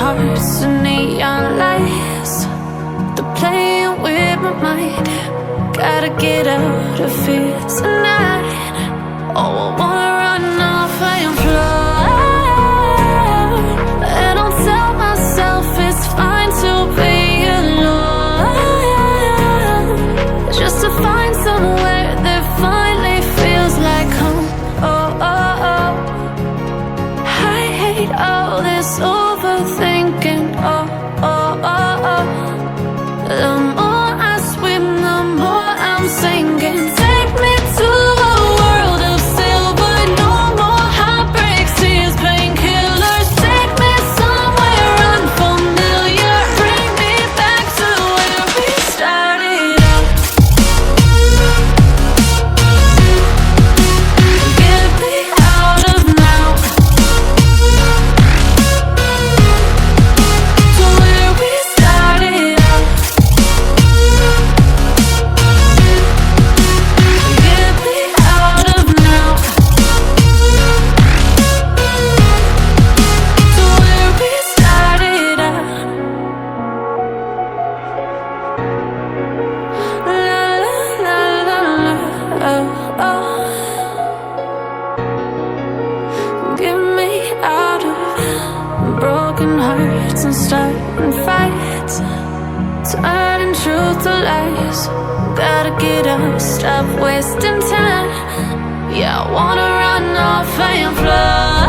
hearts to neon lights. They're playing with my mind. Gotta get out of here tonight. Oh, I wanna run off and fly. And I'll tell myself it's fine to be alone, just to find somewhere that finally feels like home. Oh, oh, oh. I hate all this overthinking. Oh, oh, oh, oh. The more I swim, the more I'm sinking. Take me to a world of silver. No more heartbreaks, tears, painkillers. Take me somewhere unfamiliar. Bring me back to where we started out. Get me out of now, to where we started out. Get me out of now, to where we started out. La la la la la, oh, oh. Get me out of broken hearts and starting fights, turning truth to lies. Gotta get up, stop wasting time. Yeah, I wanna run off and fly.